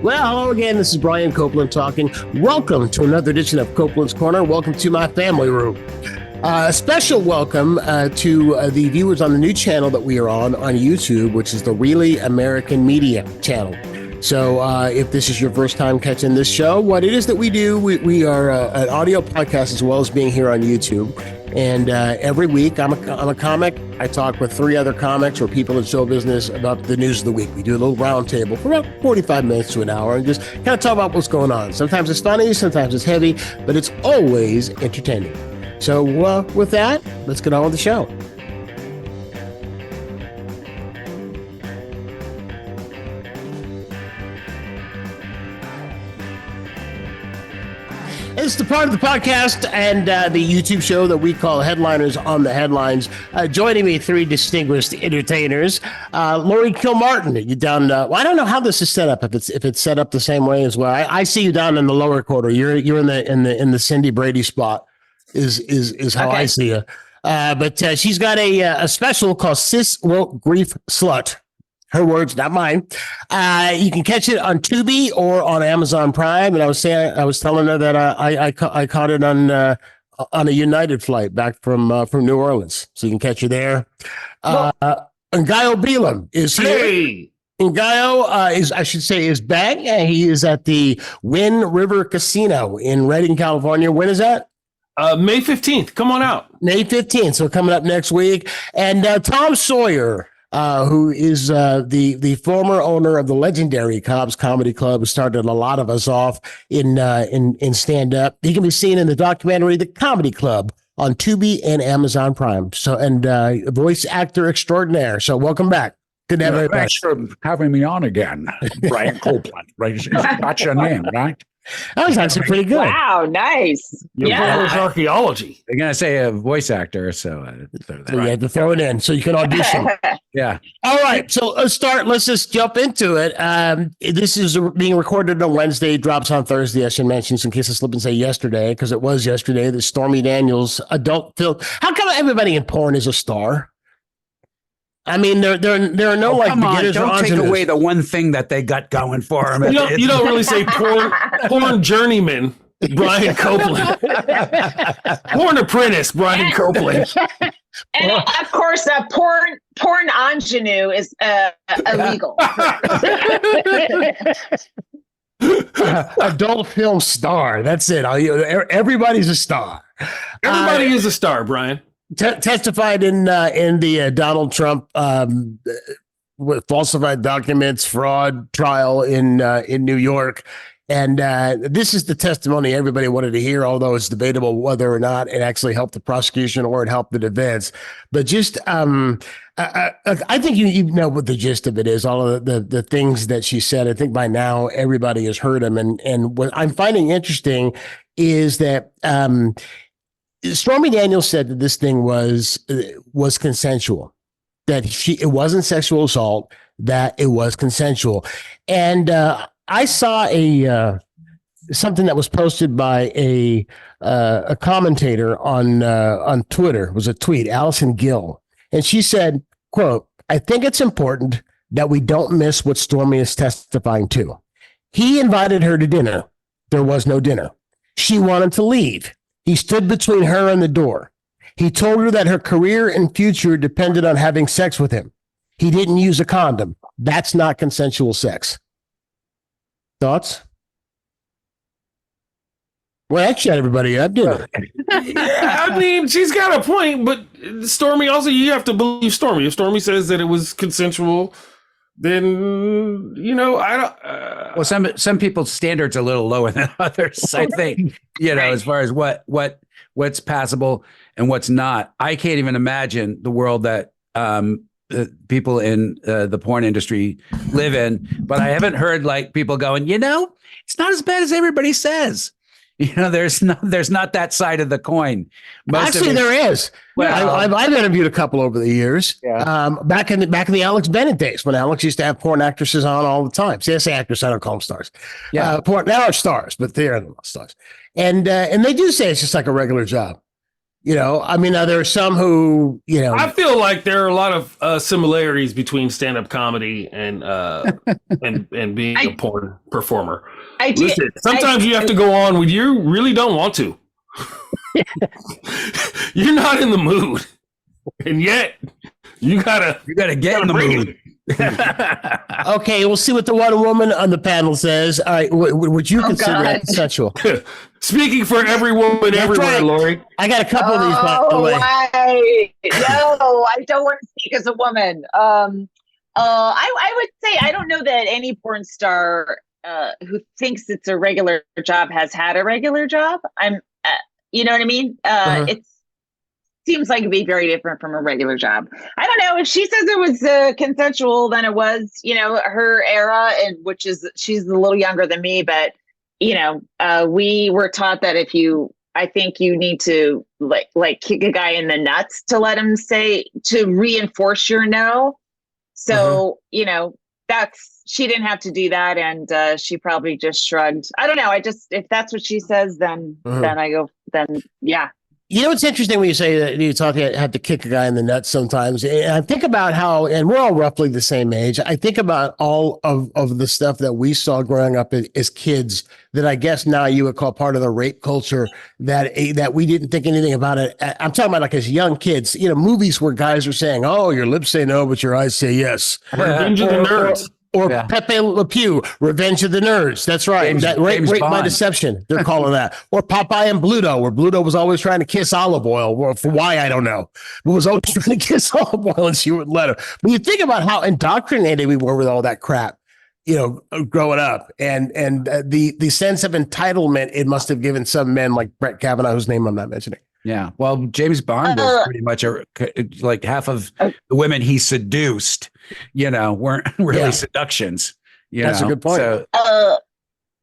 Well, hello again. This is Brian Copeland talking. Welcome to another edition of Copeland's Corner. Welcome to my family room. A special welcome to the viewers on the new channel that we are on YouTube, which is the Really American Media channel. So if this is your first time catching this show, what it is that we do, we are an audio podcast as well as being here on YouTube. And every week, I'm a comic. I talk with 3 other comics or people in show business about the news of the week. We do a little round table for about 45 minutes to an hour and just kind of talk about what's going on. Sometimes it's funny, sometimes it's heavy, but it's always entertaining. So with that, let's get on with the show. It's the part of the podcast and the YouTube show that we call Headliners on the Headlines. Joining me, 3 distinguished entertainers. Laurie Kilmartin, you down? Well, I don't know how this is set up. If it's set up the same way as well. I see you down in the lower quarter. You're in the Cindy Brady spot. Is how okay. I see you. But she's got a special called Cis Woke Grief Slut. Her words, not mine. You can catch it on Tubi or on Amazon Prime. And I was telling her that I caught it on a United flight back from New Orleans, so you can catch it there. Ngaio Bealum is here. Hey. Ngaio is back. He is at the Wind River Casino in Redding, California. When is that? May 15th. Come on out. May 15th. So coming up next week. And Tom Sawyer, who is the former owner of the legendary Cobb's Comedy Club, who started a lot of us off in stand-up. He can be seen in the documentary The Comedy Club on Tubi and Amazon Prime. So, and voice actor extraordinaire. So welcome back. Good to have you. Thanks for having me on again, Brian Copeland. Right? That's your name, right? That was actually pretty good. Wow, nice. Yeah, archaeology. They're gonna say a voice actor, so you had to throw it in so you can audition. Yeah. All right, so let's just jump into it. This is being recorded on Wednesday, drops on Thursday. I should mention, in case I slip and say yesterday, because it was yesterday. The Stormy Daniels adult film. How come everybody in porn is a star? I mean, there are no like beginners. Don't take away the one thing that they got going for them. You don't really say porn journeyman Brian Copeland, porn apprentice Brian Copeland, and of course, porn ingenue is illegal. Adult film star. That's it. Everybody's a star. Everybody is a star, Brian. Testified in the Donald Trump with falsified documents fraud trial in New York, and this is the testimony everybody wanted to hear. Although it's debatable whether or not it actually helped the prosecution or it helped the defense, but just I think you know what the gist of it is. All of the things that she said. I think by now everybody has heard them, and what I'm finding interesting is that. Stormy Daniels said that this thing was consensual, that it wasn't sexual assault, that it was consensual. And I saw something that was posted by a commentator on Twitter. It was a tweet, Allison Gill. And she said, quote, "I think it's important that we don't miss what Stormy is testifying to. He invited her to dinner. There was no dinner. She wanted to leave. He stood between her and the door. He told her that her career and future depended on having sex with him. He didn't use a condom. That's not consensual sex." Thoughts? Well, that shut everybody up, didn't it? Yeah, I mean, she's got a point, but Stormy, also, you have to believe Stormy. If Stormy says that it was consensual, then, I don't... Well, some people's standards are a little lower than others, I think, as far as what's passable and what's not. I can't even imagine the world that people in the porn industry live in, but I haven't heard like people going, it's not as bad as everybody says. There's not that side of the coin. Actually, there is. Well, I've interviewed a couple over the years. Yeah. Back in the Alex Bennett days, when Alex used to have porn actresses on all the time. See, I say actors, I don't call them stars. Yeah, porn, they are stars, but they are not stars. And they do say it's just like a regular job. You know, I mean, there are some who, you know, I feel like there are a lot of similarities between stand-up comedy and being a porn performer. Listen, sometimes you have to go on when you really don't want to. You're not in the mood, and yet you gotta get in the mood. Okay, we'll see what the one woman on the panel says. All right, would you consider that consensual? Speaking for every woman everywhere, right. Laurie. I got a couple of these, by the way. Right. No, I don't want to speak as a woman. I would say I don't know that any porn star who thinks it's a regular job has had a regular job. You know what I mean? It seems like it'd be very different from a regular job. I don't know if she says it was consensual, then it was, you know, her era, and which is she's a little younger than me, but you know, we were taught that I think you need to like kick a guy in the nuts to let him to reinforce your no. So, you know, she didn't have to do that. And she probably just shrugged. I don't know. If that's what she says, then yeah. You know, it's interesting when you say that you have to kick a guy in the nuts sometimes. And I think about how, and we're all roughly the same age. I think about all of the stuff that we saw growing up as kids that I guess now you would call part of the rape culture that we didn't think anything about it. I'm talking about like as young kids, you know, movies where guys are saying, oh, your lips say no, but your eyes say yes. Revenge of the Nerds. Or Pepe Le Pew, Revenge of the Nerds. That's right. Rape by Deception, they're calling that. Or Popeye and Bluto, where Bluto was always trying to kiss olive oil. Well, for why, I don't know. But was always trying to kiss olive oil and she wouldn't let him. But you think about how indoctrinated we were with all that crap, you know, growing up. And the sense of entitlement it must have given some men like Brett Kavanaugh, whose name I'm not mentioning. Yeah. Well, James Bond was pretty much like half of the women he seduced, you know, weren't really seductions. That's a good point. So,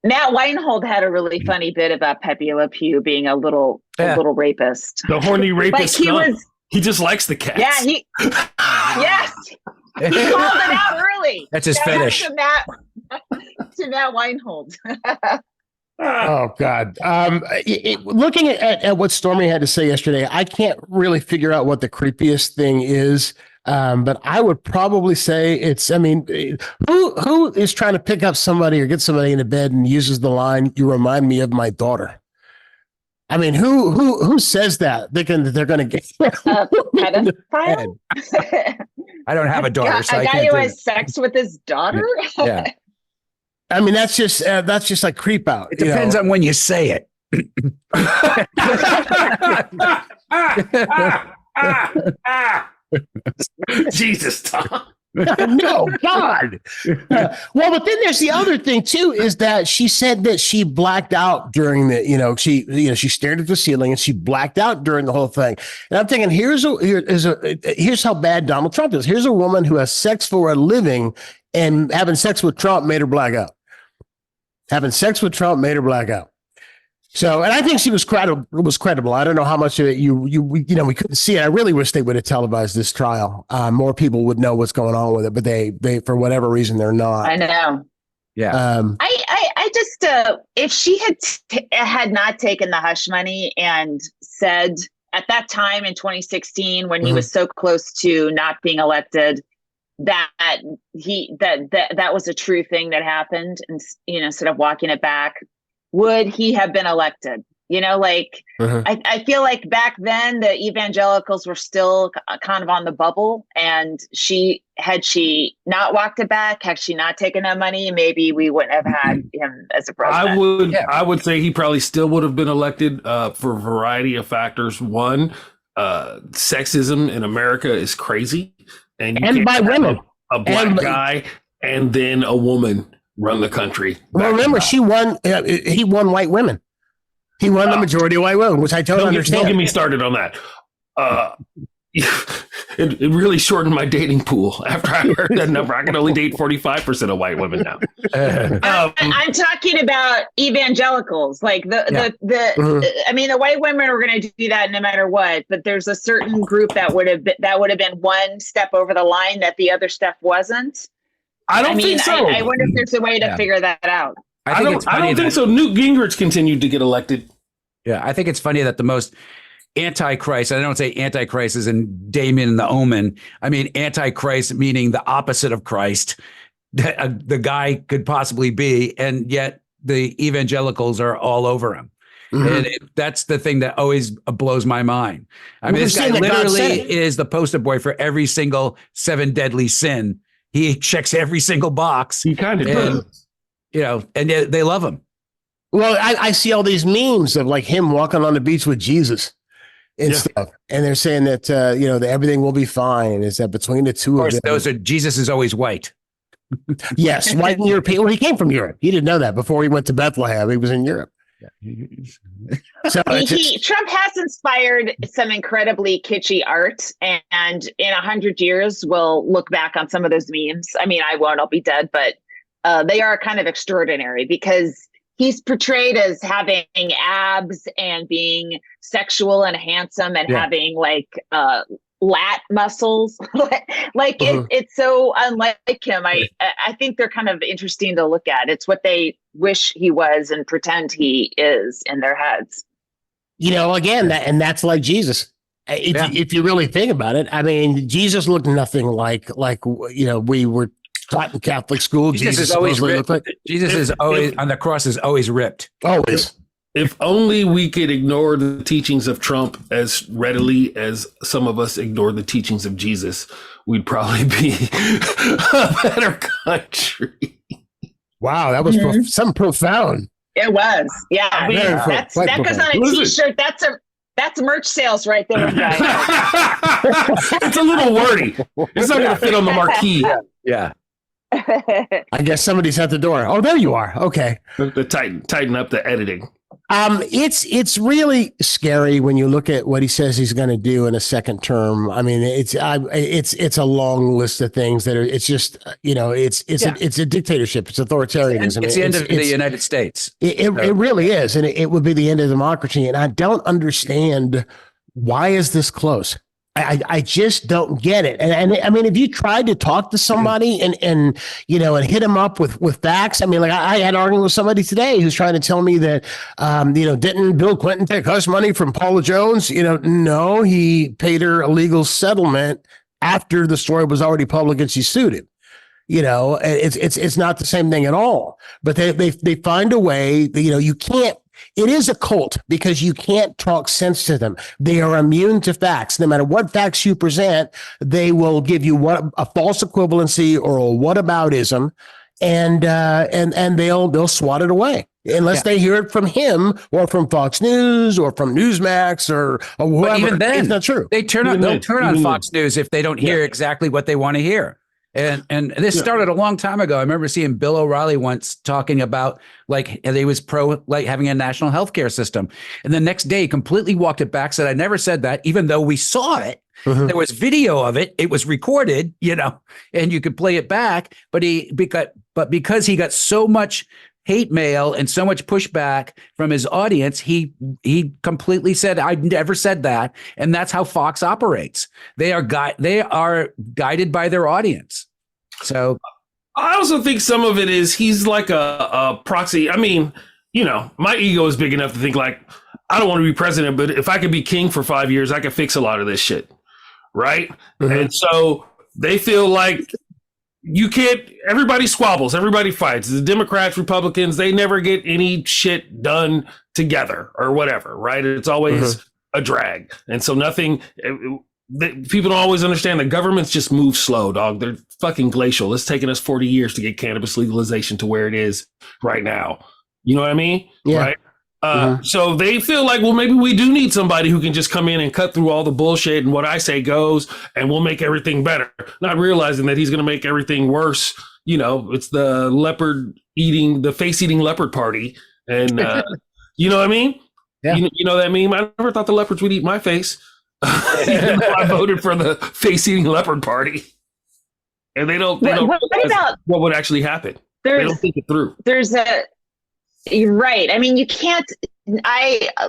Matt Weinhold had a really funny bit about Pepe Le Pew being a little rapist. The horny rapist. Like he just likes the cats. Yeah. Yes. He called it out early. That's his fetish. To Matt Weinhold. Oh God! Looking at what Stormy had to say yesterday, I can't really figure out what the creepiest thing is. But I would probably say it's. I mean, who is trying to pick up somebody or get somebody into bed and uses the line, "You remind me of my daughter." I mean, who says that? They're going to get pedophile. I don't have a daughter, so a guy who has sex with his daughter. Yeah. I mean, that's just like creep out. It depends on when you say it. Jesus, Tom. No, God. Well, but then there's the other thing too, is that she said that she blacked out during she stared at the ceiling and she blacked out during the whole thing. And I'm thinking, here's how bad Donald Trump is. Here's a woman who has sex for a living, and having sex with Trump made her black out. Having sex with Trump made her black out. So, and I think she was credible. I don't know how much of it we couldn't see it. I really wish they would have televised this trial. More people would know what's going on with it, but they for whatever reason they're not. I know. Yeah. I just if she had not taken the hush money and said at that time in 2016 when he was so close to not being elected that that was a true thing that happened, and instead of walking it back, would he have been elected? You know, like I feel like back then the evangelicals were still kind of on the bubble, and had she not walked it back, had she not taken that money, maybe we wouldn't have had him as a president. I would say he probably still would have been elected for a variety of factors. One, sexism in America is crazy, and by women, a black guy and then a woman run the country. Well, remember, he won white women. He won the majority of white women, which I totally understand. Don't get me started on that. It really shortened my dating pool after I heard that number. I can only date 45% of white women now. I'm talking about evangelicals, like I mean, the white women are going to do that no matter what. But there's a certain group that would have been one step over the line that the other step wasn't. I don't think so. I wonder if there's a way to figure that out. I don't think so. Newt Gingrich continued to get elected. Yeah, I think it's funny that the most Antichrist. I don't say Antichrist as in Damien and the Omen. I mean Antichrist meaning the opposite of Christ that the guy could possibly be, and yet the evangelicals are all over him. And that's the thing that always blows my mind. I mean, this guy literally is the poster boy for every single 7 deadly sin. He checks every single box. He kind of does. You know, and they love him. Well, I see all these memes of like him walking on the beach with Jesus and stuff. And they're saying that, you know, that everything will be fine. Is that between the two of them? Those are, Jesus is always white. Yes, white and European. Well, he came from Europe. He didn't know that before he went to Bethlehem. He was in Europe. So Trump has inspired some incredibly kitschy art, and in 100 years we'll look back on some of those memes. I mean, I won't, I'll be dead, but they are kind of extraordinary because he's portrayed as having abs and being sexual and handsome and having like lat muscles. Like it's so unlike him. I think they're kind of interesting to look at. It's what they wish he was and pretend he is in their heads. You know, again, that's like Jesus. If you really think about it, I mean, Jesus looked nothing like you know, we were taught in Catholic school. Jesus is always ripped. Jesus is always on the cross, is always ripped. Always. If only we could ignore the teachings of Trump as readily as some of us ignore the teachings of Jesus, we'd probably be a better country. Wow, that was something profound. It was, yeah. I mean, that goes on a T-shirt. That's merch sales right there, guys. It's a little wordy. It's not going to fit on the marquee. Yeah. I guess somebody's at the door. Oh, there you are. Okay. Tighten up the editing. It's really scary when you look at what he says he's going to do in a second term. I mean, it's a long list of things that are. It's just, you know, it's a dictatorship. It's authoritarianism. It's the end of the United States. It really is, and it would be the end of democracy. And I don't understand, why is this close? I just don't get it. And I mean, if you tried to talk to somebody and you know, and hit them up with facts, I mean, like I had an argument with somebody today who's trying to tell me that, you know, didn't Bill Clinton take hush money from Paula Jones? You know, no, he paid her a legal settlement after the story was already public and she sued him. You know, it's not the same thing at all. But they find a way that, you know, you can't. It is a cult because you can't talk sense to them. They are immune to facts. No matter what facts you present, they will give you a false equivalency or a whataboutism, and they'll swat it away unless they hear it from him or from Fox News or from Newsmax or whoever. But even then, it's not true. They'll turn on Fox News if they don't hear exactly what they want to hear. And this started a long time ago. I remember seeing Bill O'Reilly once talking about like they was pro like having a national healthcare system. And the next day completely walked it back, said, I never said that, even though we saw it. There was video of it. It was recorded, you know, and you could play it back. But because he got so much hate mail and so much pushback from his audience, he completely said, I never said that. And that's how Fox operates. They are guided by their audience. So I also think some of it is he's like a proxy. I mean, you know, my ego is big enough to think like, I don't want to be president, but if I could be king for 5 years, I could fix a lot of this shit. Right. And so they feel like you can't, everybody squabbles, everybody fights. The Democrats, Republicans, they never get any shit done together or whatever, right? It's always a drag. And so people don't always understand that governments just move slow, dog. They're fucking glacial. It's taken us 40 years to get cannabis legalization to where it is right now. You know what I mean? Yeah. Right. So they feel like, well, maybe we do need somebody who can just come in and cut through all the bullshit and what I say goes, and we'll make everything better. Not realizing that he's going to make everything worse. You know, it's the face eating leopard party. And you know what I mean? Yeah. You know that meme? I never thought the leopards would eat my face. Even though I voted for the face eating leopard party. And they don't what would actually happen. They don't think it through. You're right. I mean, you can't,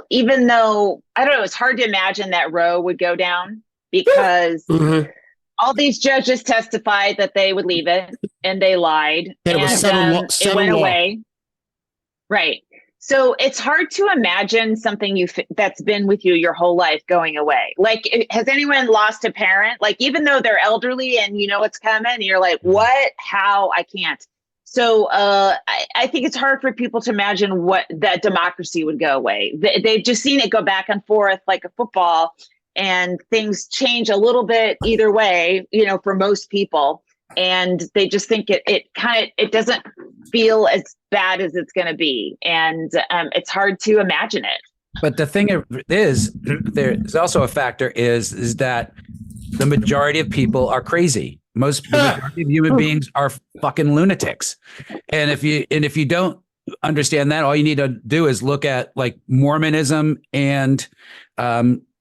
even though, I don't know, it's hard to imagine that Roe would go down because all these judges testified that they would leave it and they lied. It went away. Right. So it's hard to imagine something that's been with you your whole life going away. Like, has anyone lost a parent? Like, even though they're elderly and you know what's coming, you're like, what? How? I can't. So I think it's hard for people to imagine what that democracy would go away. They've just seen it go back and forth like a football, and things change a little bit either way, you know, for most people. And they just think it doesn't feel as bad as it's going to be. And it's hard to imagine it. But the thing is, there's also a factor is that the majority of people are crazy. Most majority of human beings are fucking lunatics. And if you don't understand that, all you need to do is look at like Mormonism and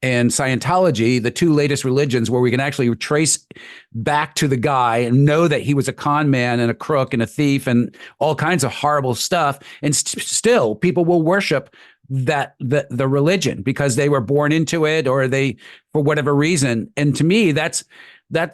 Scientology, the two latest religions where we can actually trace back to the guy and know that he was a con man and a crook and a thief and all kinds of horrible stuff. And still people will worship the religion because they were born into it or they, for whatever reason. And to me, that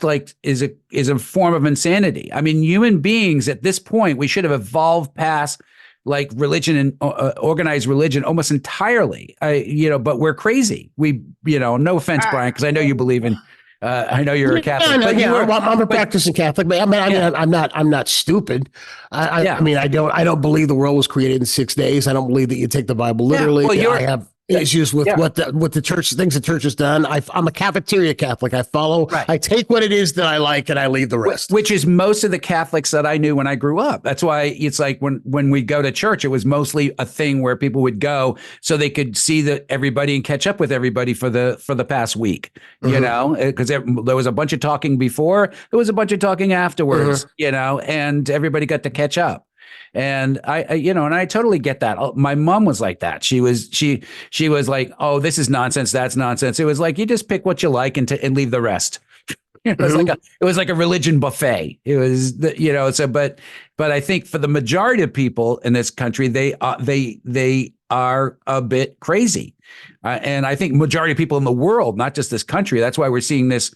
like is a form of insanity. I mean, human beings at this point, we should have evolved past like religion and organized religion almost entirely. But we're crazy. We, no offense, Brian, because I know you believe in. I know you're a Catholic. I'm a practicing Catholic, but I'm not stupid. I mean, I don't believe the world was created in 6 days. I don't believe that you take the Bible literally. I have issues with what the church things the church has done. I'm a cafeteria Catholic. I follow. Right. I take what it is that I like and I leave the rest. Which is most of the Catholics that I knew when I grew up. That's why it's like when we go to church, it was mostly a thing where people would go so they could see everybody and catch up with everybody for the past week. Because there was a bunch of talking before, there was a bunch of talking afterwards. And everybody got to catch up. And I totally get that. My mom was like that. She was like, oh, this is nonsense. That's nonsense. It was like, you just pick what you like and leave the rest. It was like a religion buffet. It was, but I think for the majority of people in this country, they are a bit crazy. And I think majority of people in the world, not just this country. That's why we're seeing this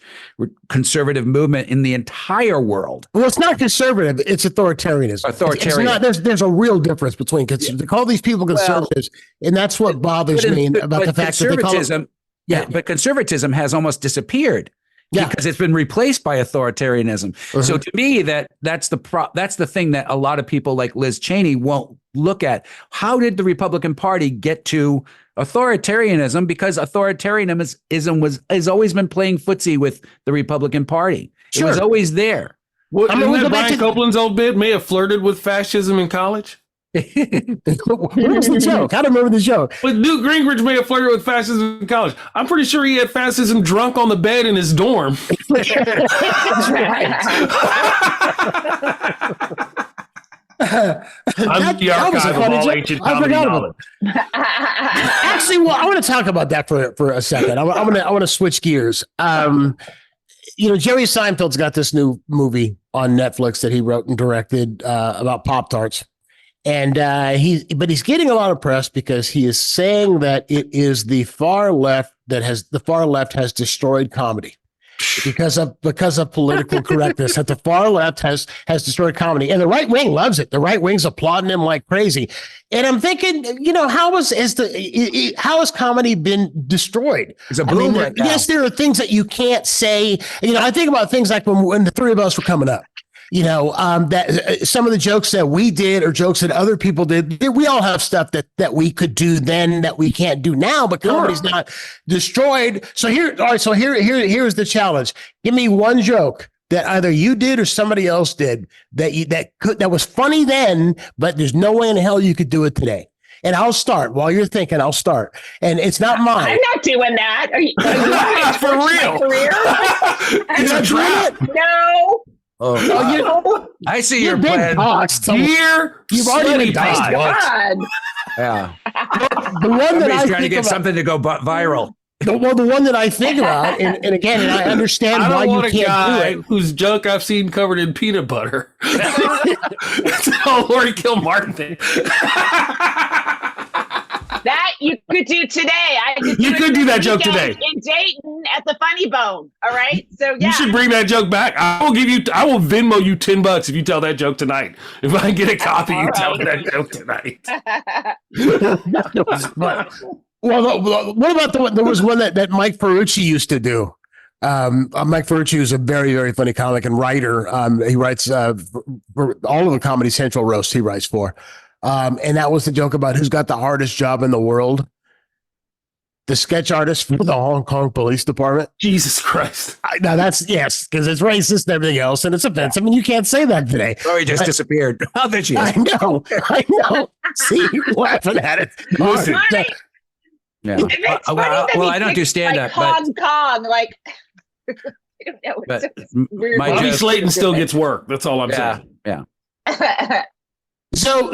conservative movement in the entire world. Well, it's not conservative; it's authoritarianism. It's not, there's a real difference between they call these people conservatives, and that's what bothers me about the fact that they call them. But conservatism has almost disappeared. Because it's been replaced by authoritarianism. So to me, that's the thing that a lot of people like Liz Cheney won't look at. How did the Republican Party get to authoritarianism? Because authoritarianism has always been playing footsie with the Republican Party. It was always there. Well, Brian Copeland's old bit may have flirted with fascism in college? What was the joke? I don't remember the joke. But Newt Gingrich may have flirted with fascism in college. I'm pretty sure he had fascism drunk on the bed in his dorm. That's right. I'm the archive of all ancient comedy knowledge. Actually, well, I want to talk about that for a second. I want to switch gears. Jerry Seinfeld's got this new movie on Netflix that he wrote and directed about Pop-Tarts. And he's getting a lot of press because he is saying that it is the far left has destroyed comedy because of political correctness. That the far left has destroyed comedy, and the right wing loves it. The right wing's applauding him like crazy. And I'm thinking, how has comedy been destroyed? It's a boom right now. Yes, there are things that you can't say. I think about things like when the three of us were coming up. That some of the jokes that we did or jokes that other people did, we all have stuff that we could do then that we can't do now, but comedy's not destroyed. So here's the challenge. Give me one joke that either you did or somebody else did that was funny then, but there's no way in hell you could do it today. And I'll start while you're thinking. I'll start, and it's not mine. I'm not doing that. Are you for real? It's a trap. No. Oh, I see your plan. You've already been diced once. Yeah. The one that I'm trying to get something to go viral. The one that I think about, and again, I understand why you can't do it. I don't want a guy whose junk I've seen covered in peanut butter. It's an old Laurie Kilmartin thing. That you could do today. You could do that joke today in Dayton at the Funny Bone. All right, so yeah, you should bring that joke back. I will Venmo you $10 if you tell that joke tonight. If I get a copy, you tell that joke tonight. Well, what about there was one that Mike Ferrucci used to do. Mike Ferrucci is a very, very funny comic and writer. He writes for all of the Comedy Central roasts he writes for. And that was the joke about who's got the hardest job in the world. The sketch artist for the Hong Kong Police Department. Jesus Christ. Now that's, yes, because it's racist and everything else, and it's offensive, and you can't say that today. Oh, he just disappeared. Oh, there she is. I know. See, laughing at it. Listen. Yeah. It's funny that well, he I don't do picked, stand-up, like, Hong Kong, like. I don't know. But It's weird. my Bobby joke- Slayton still gets work. That's all I'm saying. Yeah. So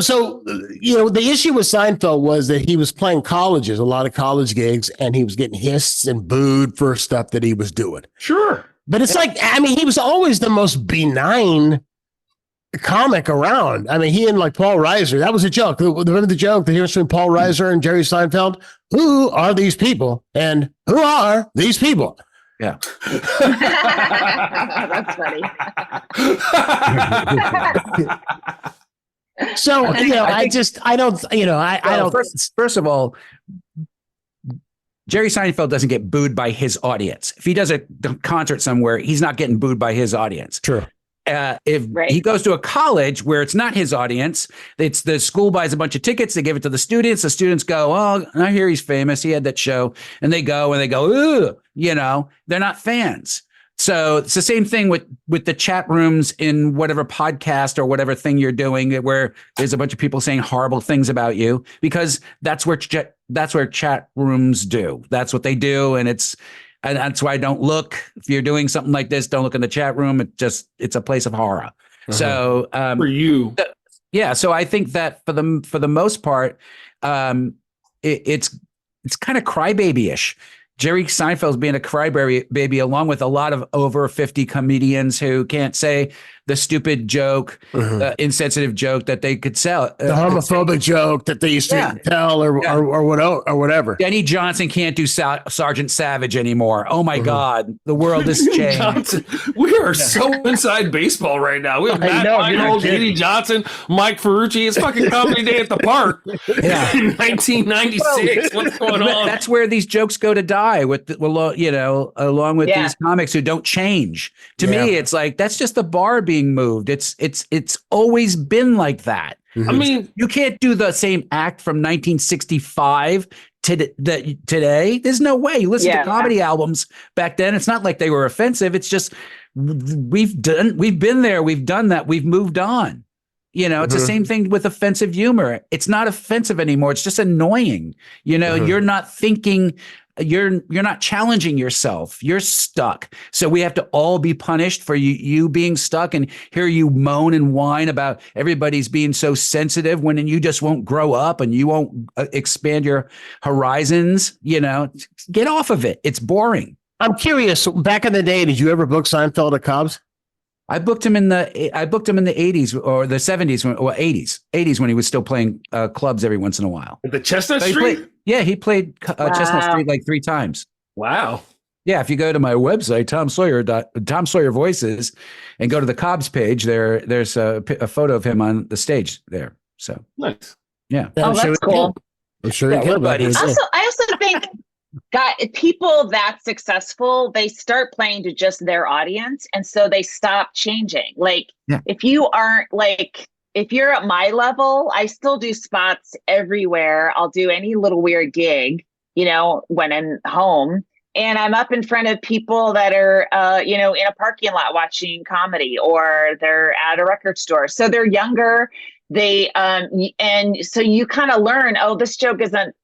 the issue with Seinfeld was that he was playing colleges, a lot of college gigs, and he was getting hissed and booed for stuff that he was doing. Sure. But it's like, I mean, he was always the most benign comic around. I mean, he and like Paul Reiser, that was a joke. Remember the joke, the difference between Paul Reiser and Jerry Seinfeld? Who are these people? And who are these people? Yeah. That's funny. So, I don't. First of all, Jerry Seinfeld doesn't get booed by his audience. If he does a concert somewhere, he's not getting booed by his audience. True. If Right. he goes to a college where it's not his audience, it's the school buys a bunch of tickets, they give it to the students. The students go, "Oh, I hear he's famous. He had that show," and they go, "Ooh," they're not fans. So it's the same thing with the chat rooms in whatever podcast or whatever thing you're doing, where there's a bunch of people saying horrible things about you, because that's where chat rooms do. That's what they do, and that's why I don't look. If you're doing something like this, don't look in the chat room. It's a place of horror. Uh-huh. So For you. yeah. So I think that for the most part, it's kind of crybaby-ish. Jerry Seinfeld's being a crybaby along with a lot of over 50 comedians who can't say the stupid joke, insensitive joke that they could sell. The homophobic joke that they used to tell or whatever. Denny Johnson can't do Sergeant Savage anymore. Oh my God, the world has changed. Johnson, we are so inside baseball right now. We have Matt Reinhold, Denny Johnson, Mike Ferrucci. It's fucking Comedy Day at the Park in 1996. What's going on? That's where these jokes go to die along with these comics who don't change. To me, it's like, that's just the bar being moved. It's always been like that. I mean, You can't do the same act from 1965 to today. There's no way. You listen to comedy albums back then. It's not like they were offensive. It's just we've been there. We've done that. We've moved on. It's the same thing with offensive humor. It's not offensive anymore. It's just annoying. You're not thinking. You're not challenging yourself. You're stuck. So we have to all be punished for you being stuck and hear you moan and whine about everybody's being so sensitive when you just won't grow up and you won't expand your horizons. Get off of it. It's boring. I'm curious. Back in the day, did you ever book Seinfeld at Cobb's? I booked him in the 80s or the 70s or 80s when he was still playing clubs every once in a while. the Chestnut Street? He played Chestnut Street like 3 times. Wow. Yeah, if you go to my website, Tom Sawyer Voices, and go to the Cobb's page, there's a photo of him on the stage there. So Nice. yeah. Oh, that's cool. I'm sure Yeah, he killed buddies. that. I also think people that successful, they start playing to just their audience, and so they stop changing. Like if you aren't if you're at my level, I still do spots everywhere. I'll do any little weird gig, when I'm home, and I'm up in front of people that are in a parking lot watching comedy, or they're at a record store. So they're younger. They and so you kind of learn, this joke isn't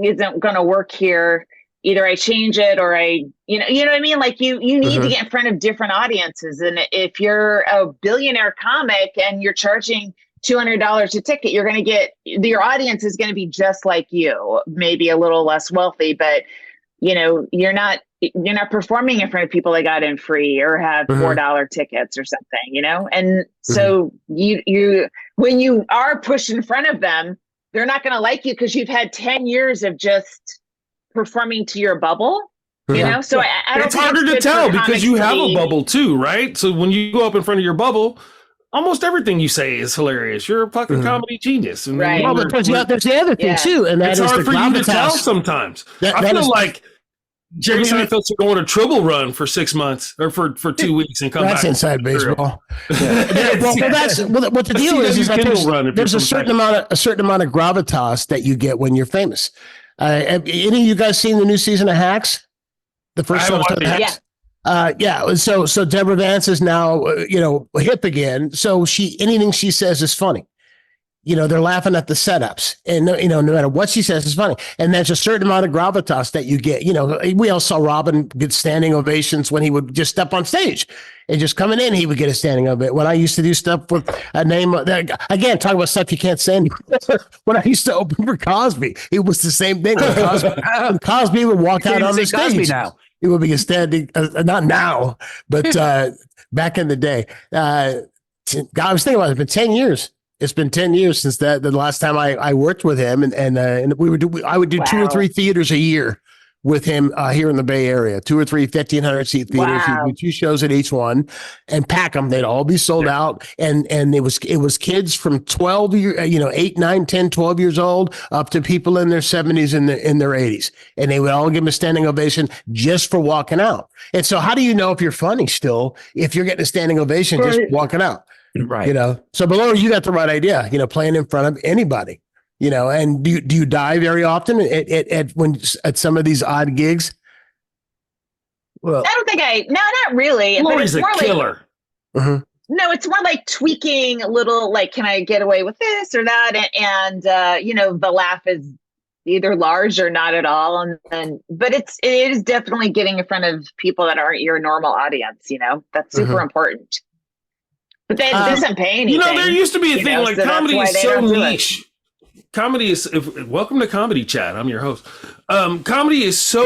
going to work here. Either I change it or I, you know what I mean? Like you need to get in front of different audiences. And if you're a billionaire comic and you're charging $200 a ticket, you're going to your audience is going to be just like you, maybe a little less wealthy, but you're not performing in front of people that got in free or have $4 tickets or something, And so you when you are pushed in front of them, they're not going to like you because you've had 10 years of just performing to your bubble. You know, so I don't it's think harder to good tell for because comics you to have be- a bubble too, right? So when you go up in front of your bubble, almost everything you say is hilarious. You're a fucking comedy genius. And Right. Well, but there's the other thing Yeah. too, and that it's is hard the for you to tell gravitas. sometimes. That I feel is- like Jerry Seinfeld should go on a triple run for 6 months or for 2 weeks and come That's back. inside baseball. What the A deal is CW that Kindle run if there's you're a from certain amount of gravitas that you get when you're famous. Any of you guys seen the new season of Hacks? The first I haven't episode of watched it Hacks? Yeah. So Deborah Vance is now, hip again. So anything she says is funny. They're laughing at the setups, and no matter what she says is funny. And there's a certain amount of gravitas that you get. We all saw Robin get standing ovations when he would just step on stage, and just coming in, he would get a standing ovation. When I used to do stuff with a name that, again, talk about stuff you can't say anymore. When I used to open for Cosby, it was the same thing. When Cosby would walk out on the stage. Cosby now. It would be a standing, not now, but back in the day. God, I was thinking about it. It's been 10 years. It's been 10 years since the last time I worked with him, and I would do 2 or 3 theaters a year with him here in the Bay Area, 2 or 3 1,500 seat theaters. Wow. He'd do 2 shows at each one and pack them. They'd all be sold out. And it was kids from 12 years, 8, 9, 10, 12 years old up to people in their 70s and in their 80s. And they would all give him a standing ovation just for walking out. And so how do you know if you're funny still, if you're getting a standing ovation just walking out? Right. So below, you got the right idea, playing in front of anybody, and do you die very often at some of these odd gigs? Well, I don't think not really. But Laurie's it's a more killer. No, it's more like tweaking a little, like, can I get away with this or that? And the laugh is either large or not at all. But it is definitely getting in front of people that aren't your normal audience, that's super important. But that doesn't pay anything. There used to be a thing like so comedy that's is why they so don't do it. niche. Comedy is welcome to Comedy Chat. I'm your host. Comedy is so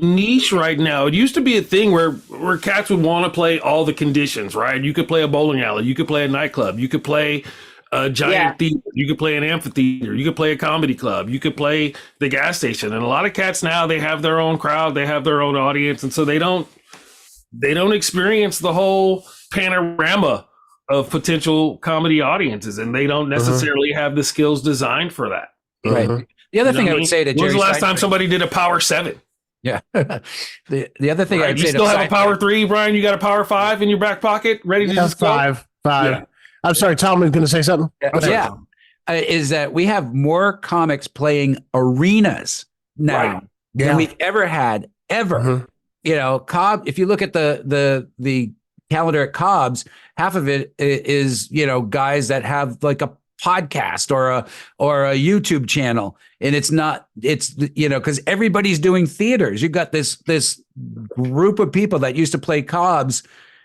niche right now. It used to be a thing where cats would want to play all the conditions, right? You could play a bowling alley, you could play a nightclub, you could play a giant theater, you could play an amphitheater, you could play a comedy club, you could play the gas station. And a lot of cats now, they have their own crowd, they have their own audience, and so they don't experience the whole panorama of potential comedy audiences, and they don't necessarily have the skills designed for that. Right. The other thing I would say to When was Jerry the last Seinfeld- time somebody did a power 7? Yeah. the other thing Right? I'd You say still to have a power 3, Brian? You got a power 5 in your back pocket ready to just go? 5. Yeah. I'm sorry, Tom was going to say something. Is that we have more comics playing arenas now Right. than we've ever had ever. Cobb. If you look at the calendar at Cobb's, half of it is guys that have like a podcast or a YouTube channel, and it's because everybody's doing theaters. You've got this group of people that used to play Cobb's,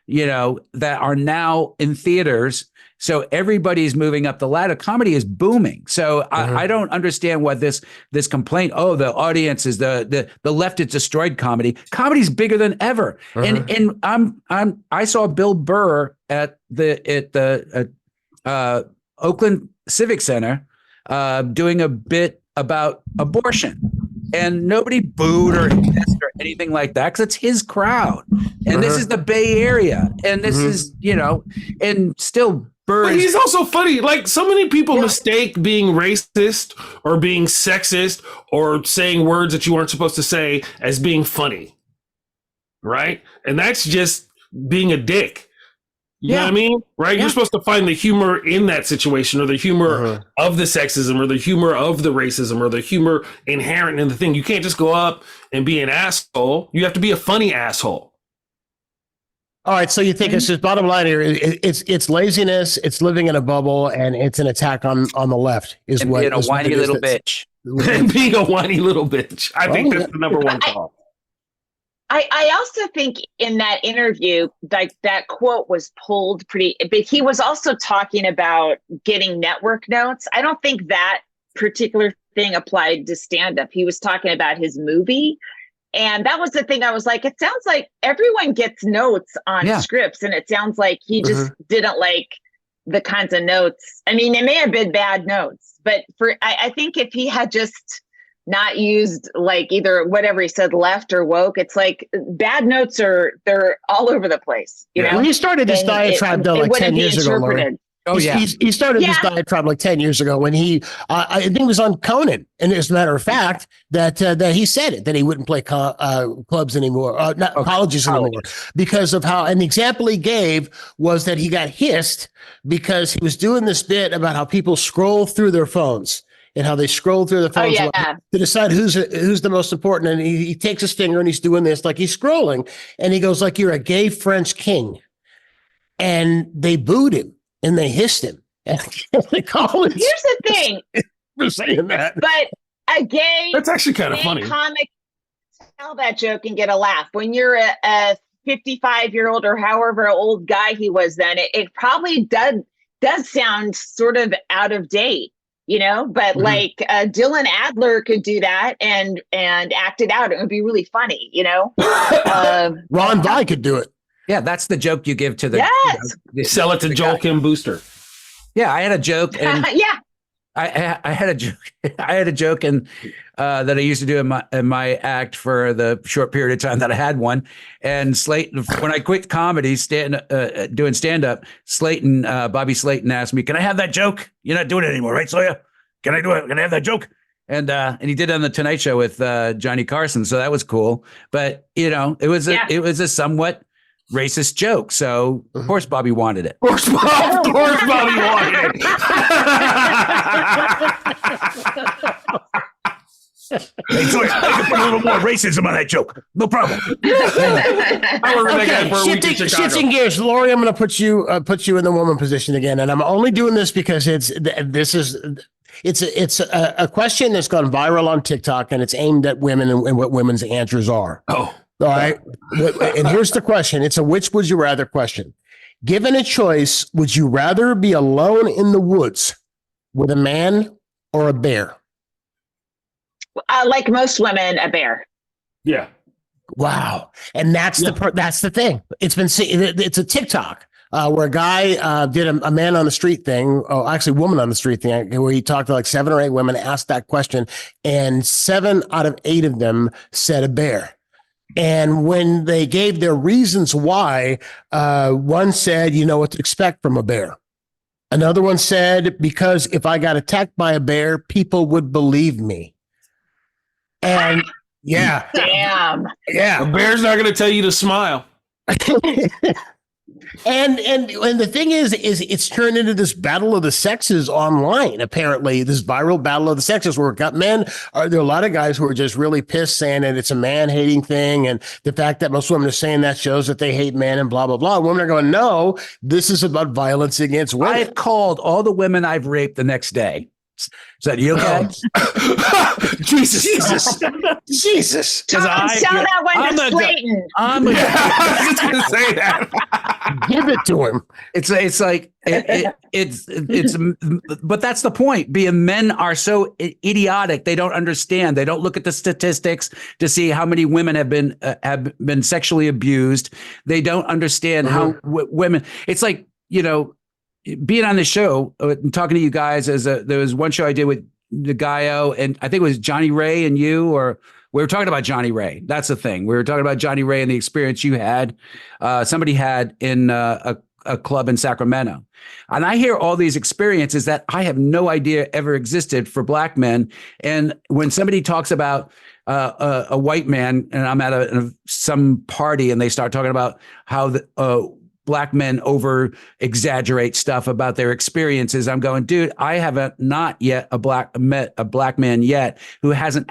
that are now in theaters. So everybody's moving up the ladder. Comedy is booming. So I don't understand what this complaint. Oh, the audience is the left has destroyed comedy. Comedy's bigger than ever. And I saw Bill Burr at the Oakland Civic Center doing a bit about abortion. And nobody booed or hissed or anything like that because it's his crowd. And this is the Bay Area. And this is, and still Burr But he's also funny. Like, so many people mistake being racist or being sexist or saying words that you weren't supposed to say as being funny. Right? And that's just being a dick. You know what I mean? Right? You're supposed to find the humor in that situation, or the humor of the sexism, or the humor of the racism, or the humor inherent in the thing. You can't just go up and be an asshole. You have to be a funny asshole. All right, so you think it's just bottom line here? It's laziness, it's living in a bubble, and it's an attack on the left. Is and what being a is what whiny it is little that's- bitch. And being a whiny little bitch. I think that's the number one call. I also think in that interview, like that quote was pulled but he was also talking about getting network notes. I don't think that particular thing applied to stand-up. He was talking about his movie. And that was the thing. I was like, it sounds like everyone gets notes on scripts. And it sounds like he just didn't the kinds of notes. I mean, it may have been bad notes, but I think if he had just not used like either whatever he said, left or woke, it's like bad notes they're all over the place. You know, well, he started this diatribe though like 10 years ago. Laurie. Oh yeah, he started this diatribe like 10 years ago when he, I think it was on Conan, and as a matter of fact, that he said it, that he wouldn't play clubs anymore, not colleges anymore, because of how. And the example he gave was that he got hissed because he was doing this bit about how people scroll through their phones and how they scroll through the phones to decide who's the most important. And he takes his finger and he's doing this like he's scrolling, and he goes like, "You're a gay French king," and they booed him. And they hissed him. And they call it. Here's the thing. For saying that. But a gay. That's actually kind of funny. Comic tell that joke and get a laugh. When you're a 55-year-old or however old guy he was then, it probably does sound sort of out of date, you know. But like Dylan Adler could do that and act it out. It would be really funny, you know. Ron Vai could do it. Yeah, that's the joke you give to the. Yes. Sell it to Joel Kim Booster. Yeah, I had a joke, and yeah, I had a joke. I had a joke, and that I used to do in my act for the short period of time that I had one. And Slayton, when I quit comedy, doing stand up, Bobby Slayton asked me, "Can I have that joke? You're not doing it anymore, right, Sawyer? Can I do it? Can I have that joke?" And he did it on the Tonight Show with Johnny Carson, so that was cool. But you know, it was a somewhat racist joke, so of course Bobby wanted it. Of course Bobby wanted it. Hey, so I can put a little more racism on that joke. No problem. Shifting gears, Laurie, I'm going to put you in the woman position again, and I'm only doing this because it's a question that's gone viral on TikTok, and it's aimed at women and what women's answers are. Oh. All right. And here's the question. It's a which would you rather question. Given a choice, would you rather be alone in the woods with a man or a bear? Like most women, a bear. Yeah. Wow. And that's the thing. It's a TikTok where a guy did a man on the street thing. Oh, actually woman on the street thing where he talked to like 7 or 8 women, asked that question, and 7 out of 8 of them said a bear. And when they gave their reasons why, one said, you know what to expect from a bear. Another one said, because if I got attacked by a bear, people would believe me. And yeah. Damn. Yeah. A bear's not going to tell you to smile. And the thing is it's turned into this battle of the sexes online. Apparently, this viral battle of the sexes where there are a lot of guys who are just really pissed, saying that it's a man hating thing, and the fact that most women are saying that shows that they hate men and blah blah blah. Women are going, no, this is about violence against women. I've called all the women I've raped the next day. Is that you okay? Jesus. Jesus. Tell that one to Slayton. I was just going to say that. Give it to him. It's like but that's the point. Men are so idiotic. They don't understand. They don't look at the statistics to see how many women have been sexually abused. They don't understand how women. It's like, you know, being on the show and talking to you guys there was one show I did with Ngaio, and I think it was Johnny Ray and you, or we were talking about Johnny Ray. That's the thing. We were talking about Johnny Ray and the experience you had, somebody had in a club in Sacramento. And I hear all these experiences that I have no idea ever existed for Black men. And when somebody talks about a white man, and I'm at some party and they start talking about how Black men over exaggerate stuff about their experiences, I'm going, dude, I haven't met a black man yet who has a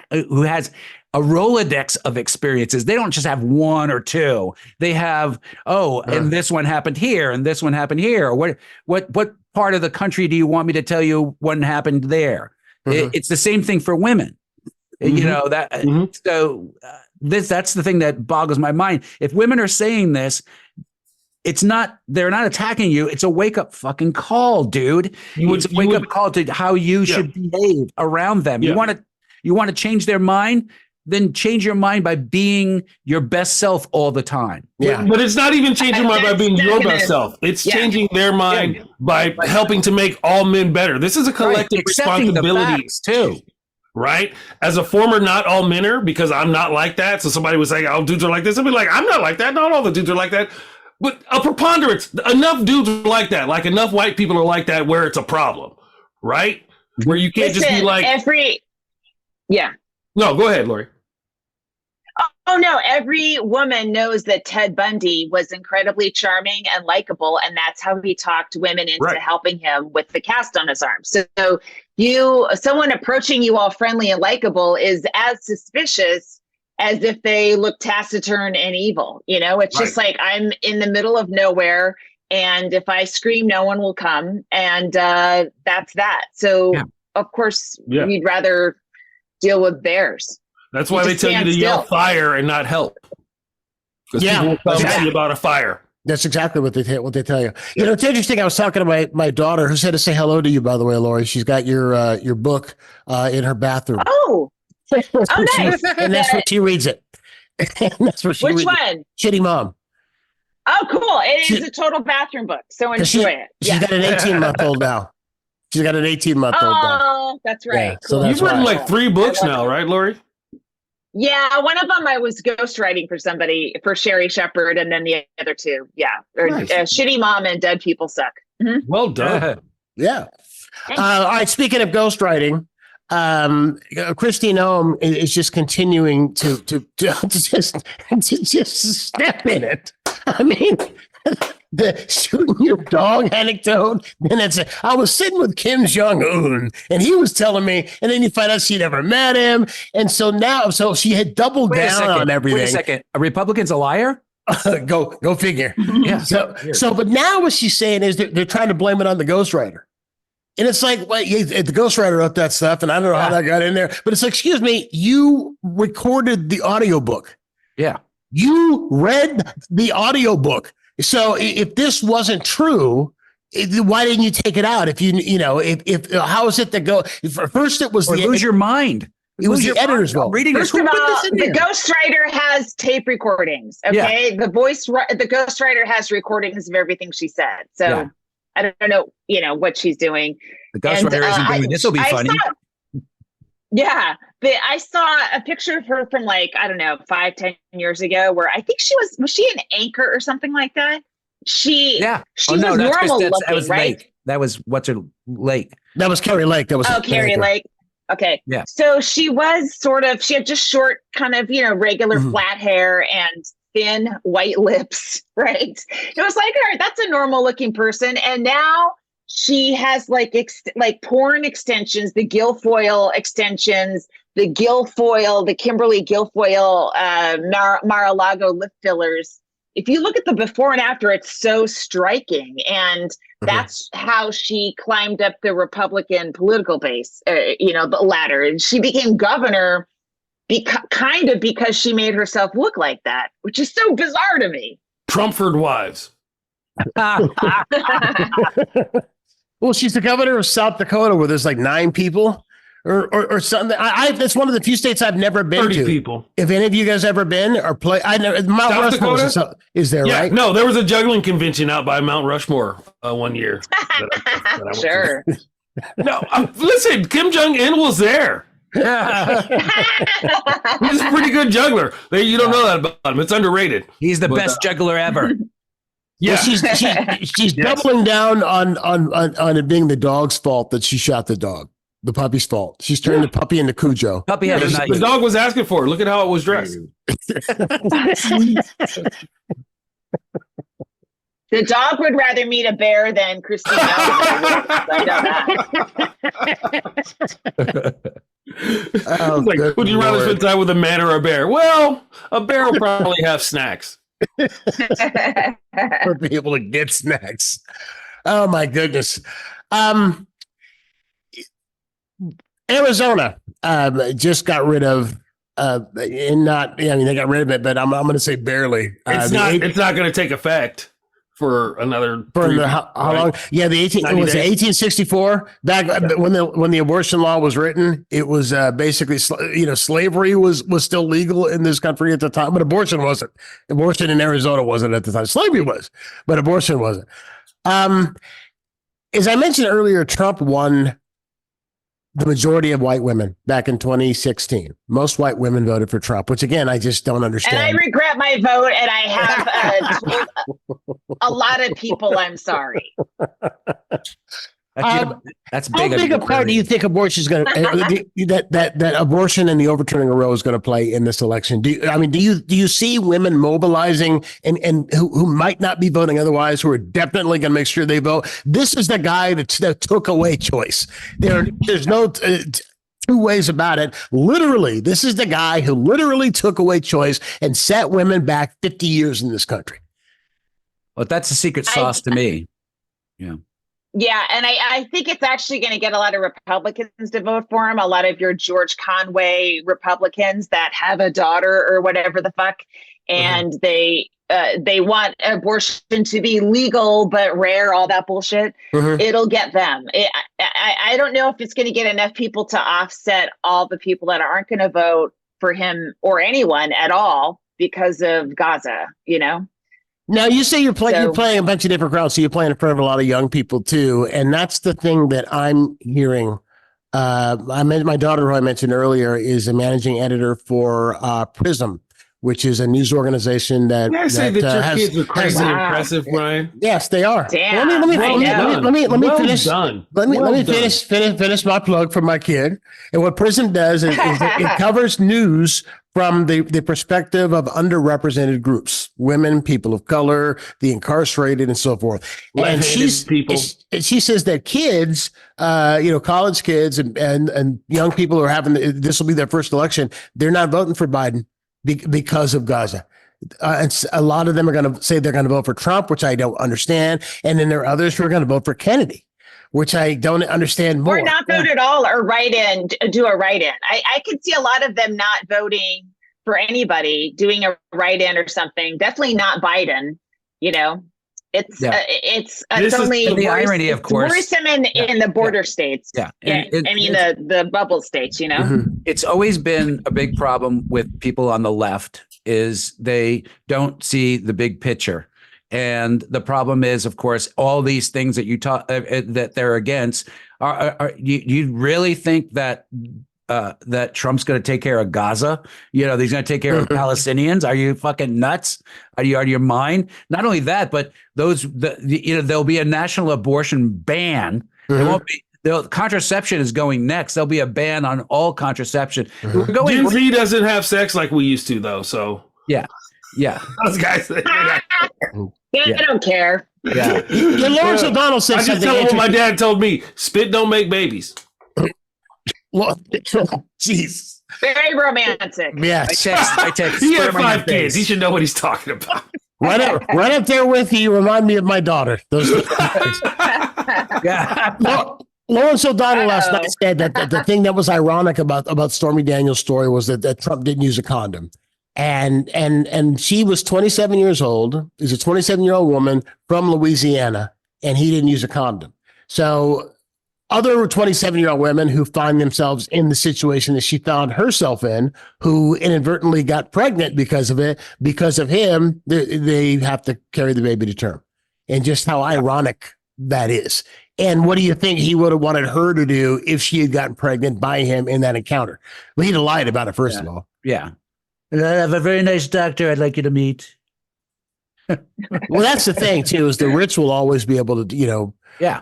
Rolodex of experiences. They don't just have 1 or 2. They have, and this one happened here, and this one happened here. What part of the country do you want me to tell you what happened there? It's the same thing for women. You know that. So that's the thing that boggles my mind. If women are saying this, they're not attacking you. It's a wake up fucking call, dude. It's a wake up call to how you should behave around them. You want to change their mind. then change your mind by being your best self all the time. Yeah. But it's not even changing your mind by being your best self. It's changing their mind by helping to make all men better. This is a collective responsibility too. Right? As a former not all menner, because I'm not like that. So somebody was saying, oh, dudes are like this. I'd be like, I'm not like that. Not all the dudes are like that. But a preponderance, enough dudes are like that. Like enough white people are like that where it's a problem. Right? Where you can't just be like. No, go ahead, Laurie. Oh, no. Every woman knows that Ted Bundy was incredibly charming and likable. And that's how he talked women into helping him with the cast on his arm. So someone approaching you all friendly and likable is as suspicious as if they look taciturn and evil. You know, it's just like I'm in the middle of nowhere. And if I scream, no one will come. And that's that. So, of course, we'd rather deal with bears. That's why they tell you to yell fire and not help. Because people will come see about a fire. That's exactly what they tell you. You know, it's interesting. I was talking to my daughter, who said to say hello to you, by the way, Laurie. She's got your book in her bathroom. Oh, nice. And that's what she reads it. And that's what she Which reads one? Shitty Mom. Oh, cool. It is a total bathroom book. So enjoy it. She's got an 18-month-old now. She's got an 18-month-old now. Oh, that's right. Yeah, so you've written like 3 books now, right, Laurie? Yeah, one of them I was ghostwriting for somebody, for Sherry Shepherd, and then the other 2, Shitty Mom and Dead People Suck. Mm-hmm. Well done. Yeah. All right. Speaking of ghostwriting, Christine Ohm is just continuing to just step in it. I mean, the shooting your dog anecdote. Then I was sitting with Kim Jong-un and he was telling me, and then you find out she never met him. And so she had doubled down on everything. Wait a second. A Republican's a liar? Go figure. Yeah. But now what she's saying is they're trying to blame it on the ghostwriter. And it's like, well, the ghostwriter wrote that stuff, and I don't know how that got in there. But it's like, excuse me, you recorded the audiobook. Yeah. You read the audiobook. So if this wasn't true, why didn't you take it out? If if how is it that go? First, it was lose your mind. It was the editor's fault. First of all, the ghostwriter has tape recordings. Okay, the ghostwriter has recordings of everything she said. So I don't know, what she's doing. The ghostwriter isn't doing this. Will be funny. I saw a picture of her from 5-10 years ago, where I think was she an anchor or something like that? She was normal looking, that was right? Lake. That was Lake. That was Carrie Lake. Carrie Lake. Okay. Yeah. So she was she had just short, kind of, regular flat hair and thin white lips, right? It was like, all right, that's a normal looking person. And now she has like porn extensions, the Guilfoyle extensions, the Kimberly Guilfoyle, Mar-a-Lago lip fillers. If you look at the before and after, it's so striking. And that's how she climbed up the Republican political base, the ladder. And she became governor because she made herself look like that, which is so bizarre to me. Trumford wives. Well, she's the governor of South Dakota, where there's like 9 people or something. That's one of the few states I've never been 30 to. people. If any of you guys ever been or play, I know Mount South Rushmore Dakota? is there, right? No, there was a juggling convention out by Mount Rushmore one year. Sure. No, listen, Kim Jong-un was there. He's a pretty good juggler. You don't know that about him. It's underrated. He's the best juggler ever. Yeah, well, she's doubling down on it being the dog's fault that she shot the dog. The puppy's fault. She's turned the puppy into Cujo. Puppy had a knife. The dog was asking for it. Look at how it was dressed. The dog would rather meet a bear than Christine. Would you rather spend time with a man or a bear? Well, a bear will probably have snacks. For be able to get snacks. Oh my goodness. Arizona just got rid of they got rid of it, but I'm going to say barely. It's not going to take effect for another how right? long? Yeah, the 90 days. 1864 back when the abortion law was written. It was basically slavery was still legal in this country at the time, but abortion wasn't. Abortion in Arizona wasn't at the time. Slavery was, but abortion wasn't. As I mentioned earlier, Trump won the majority of white women back in 2016. Most white women voted for Trump, which again, I just don't understand. And I regret my vote, and I have told a lot of people I'm sorry. That's big. How big a part do you think abortion is going to that abortion and the overturning of Roe is going to play in this election? Do you see women mobilizing and who might not be voting otherwise, who are definitely going to make sure they vote? This is the guy that took away choice. There's no two ways about it. Literally, this is the guy who literally took away choice and set women back 50 years in this country. Well, that's the secret sauce to me. Yeah. Yeah, and I think it's actually going to get a lot of Republicans to vote for him. A lot of your George Conway Republicans that have a daughter or whatever the fuck, and they want abortion to be legal but rare, all that bullshit. It'll get them. I don't know if it's going to get enough people to offset all the people that aren't going to vote for him or anyone at all because of Gaza, Now you say you're playing a bunch of different crowds, so you're playing in front of a lot of young people too, and that's the thing that I'm hearing. My daughter, who I mentioned earlier, is a managing editor for Prism, which is a news organization that. Can I say that your kids are crazy impressive, Brian? Yes, they are. Damn. Let me finish. Done. Let me finish my plug for my kid. And what Prism does is it covers news from the perspective of underrepresented groups, women, people of color, the incarcerated, and so forth. And she says that kids, college kids and young people who are having this will be their first election, they're not voting for Biden because of Gaza. A lot of them are going to say they're going to vote for Trump, which I don't understand. And then there are others who are going to vote for Kennedy, which I don't understand more. Or not vote at all, or do a write-in. I could see a lot of them not voting for anybody, doing a write-in or something. Definitely not Biden. It's only the irony, of course. Worrisome in the border states. Yeah, the bubble states. It's always been a big problem with people on the left is they don't see the big picture. And the problem is, of course, all these things that you talk that they're against. You really think that that Trump's going to take care of Gaza? He's going to take care of Palestinians? Are you fucking nuts? Are you out of your mind? Not only that, but there'll be a national abortion ban. There won't be. Contraception is going next. There'll be a ban on all contraception. Gen Z doesn't have sex like we used to, though. So yeah. Those guys. They don't care. Yeah. Lawrence O'Donnell said I just something. tell them what my dad told me: spit don't make babies. Jeez. Very romantic. Yes. I text. He had 5 kids. He should know what he's talking about. Right up there with you. Remind me of my daughter. Those. Yeah. Lawrence O'Donnell last night said that the thing that was ironic about Stormy Daniels' story was that Trump didn't use a condom. And she was 27 years old, is a 27-year-old woman from Louisiana, and he didn't use a condom. So other 27-year-old women who find themselves in the situation that she found herself in, who inadvertently got pregnant because of it, because of him, they have to carry the baby to term. And just how ironic that is. And what do you think he would have wanted her to do if she had gotten pregnant by him in that encounter? Well, he'd have lied about it, first of all. Yeah. I have a very nice doctor I'd like you to meet. Well, that's the thing, too, is the rich will always be able to, Yeah.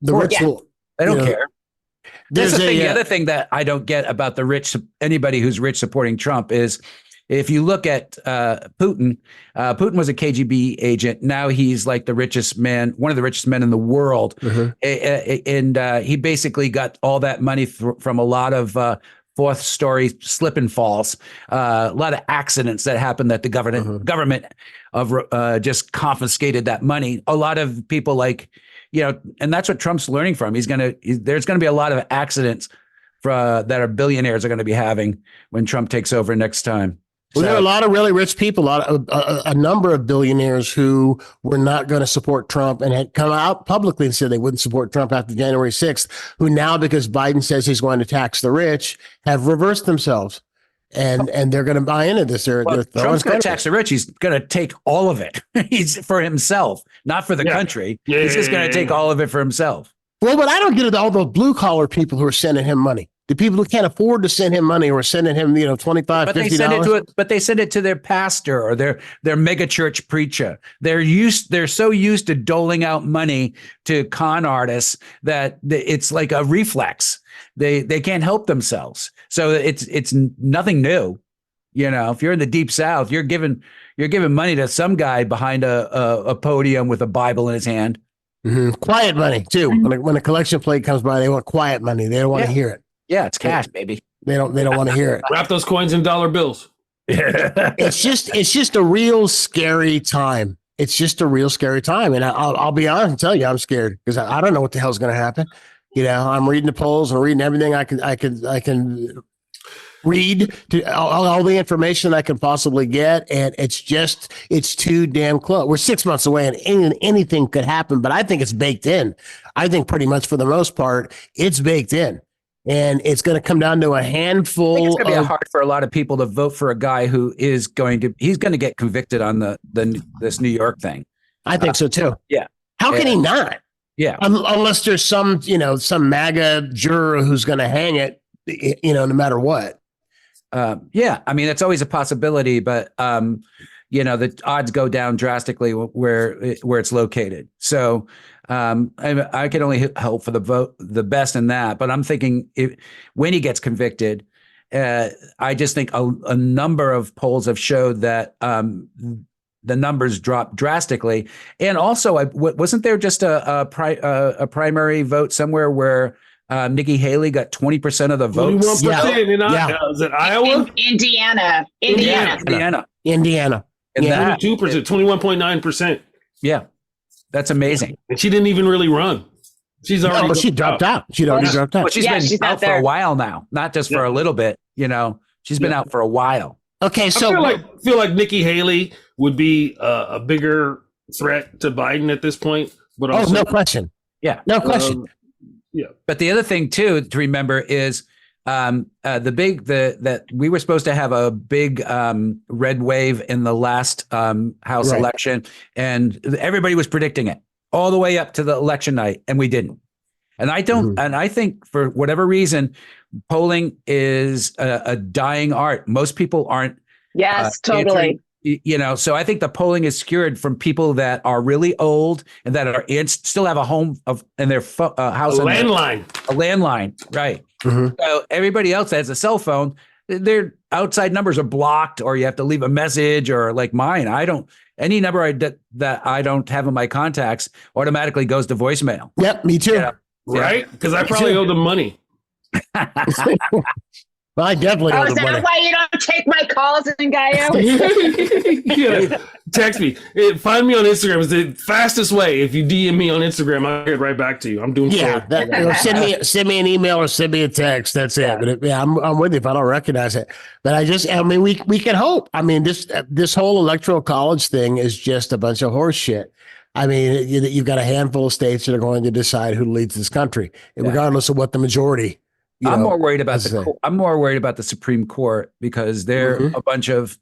The rich will. They don't care. There's the other thing that I don't get about the rich, anybody who's rich supporting Trump is if you look at Putin, Putin was a KGB agent. Now he's like the richest man, one of the richest men in the world. And he basically got all that money from a lot of fourth story slip and falls, a lot of accidents that happened that the government of just confiscated that money. A lot of people and that's what Trump's learning from. There's going to be a lot of accidents that our billionaires are going to be having when Trump takes over next time. Well, there are a lot of really rich people, a number of billionaires who were not going to support Trump and had come out publicly and said they wouldn't support Trump after January 6th, who now, because Biden says he's going to tax the rich, have reversed themselves. And they're going to buy into this. They're Trump's going to tax the rich. He's going to take all of it. He's for himself, not for the country. He's just going to take all of it for himself. Well, but I don't get it. All the blue collar people who are sending him money. The people who can't afford to send him money or sending him, $25, but they send it to it. But they send it to their pastor or their mega church preacher. They're so used to doling out money to con artists that it's like a reflex. They can't help themselves. So it's nothing new. If you're in the deep South, you're giving money to some guy behind a podium with a Bible in his hand. Mm-hmm. Quiet money too. When a collection plate comes by, they want quiet money. They don't want to hear it. Yeah, it's cash, baby. They don't want to hear it. Wrap those coins in dollar bills. It's just a real scary time. It's just a real scary time. And I'll be honest and tell you, I'm scared because I don't know what the hell's going to happen. I'm reading the polls and reading everything I can read to all the information I can possibly get. And it's too damn close. We're 6 months away and anything could happen, but I think it's baked in. I think pretty much for the most part, it's baked in. And it's going to come down to a handful. I think it's going to be hard for a lot of people to vote for a guy who he's going to get convicted on this New York thing. I think so too. Yeah. How can he not? Yeah. Unless there's some MAGA juror who's going to hang it, no matter what. Yeah. I mean, it's always a possibility, but the odds go down drastically where it's located. So I can only hope for the best in that. But I'm thinking when he gets convicted, I just think a number of polls have showed that the numbers drop drastically. And also, wasn't there just a primary vote somewhere where Nikki Haley got 20% of the votes? 21% is it Iowa? Indiana. And that 22%, 21.9%. Yeah. That's amazing. And she didn't even really run. She's already she dropped out. She'd already dropped out. Well, she's been out for a while now, not just for a little bit. She's been out for a while. Okay, so I feel like Nikki Haley would be a bigger threat to Biden at this point. But also, no question. Yeah, no question. Yeah, but the other thing too to remember is that we were supposed to have a big red wave in the last House election, and everybody was predicting it all the way up to the election night, and we didn't. And I think for whatever reason, polling is a dying art. Most people aren't. Yes, totally. So I think the polling is skewed from people that are really old and that are still have a home in their house. A landline, right? Mm-hmm. So everybody else that has a cell phone, their outside numbers are blocked, or you have to leave a message, or like mine. Any number that I don't have in my contacts automatically goes to voicemail. Yep, me too. Right? Because I probably owe them money. Well, I definitely is that why you don't take my calls in Ngaio? Text me. Find me on Instagram. It's the fastest way. If you DM me on Instagram, I'll get right back to you. I'm doing send me an email or send me a text. That's it. But I'm with you if I don't recognize it. But we can hope. I mean, this whole electoral college thing is just a bunch of horse shit. I mean, you've got a handful of states that are going to decide who leads this country, regardless of what the majority. I'm more worried about the Supreme Court because they're a bunch of.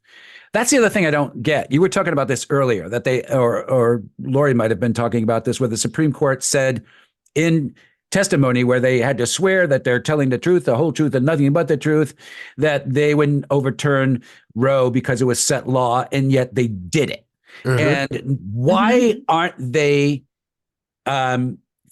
That's the other thing I don't get. You were talking about this earlier that they or Laurie might have been talking about this, where the Supreme Court said in testimony where they had to swear that they're telling the truth, the whole truth, and nothing but the truth, that they wouldn't overturn Roe because it was set law, and yet they did it. And why aren't they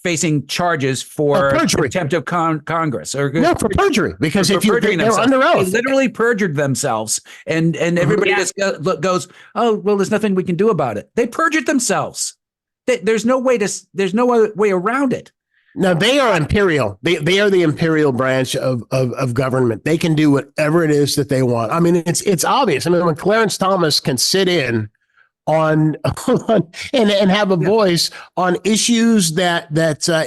facing charges for contempt of Congress? For perjury, because if they're under oath, they literally perjured themselves, and everybody just goes, oh well, there's nothing we can do about it. They perjured themselves. There's no other way around it. No, they are imperial. They are the imperial branch of government. They can do whatever it is that they want. I mean, it's obvious. I mean, when Clarence Thomas can sit in on and have a voice on issues that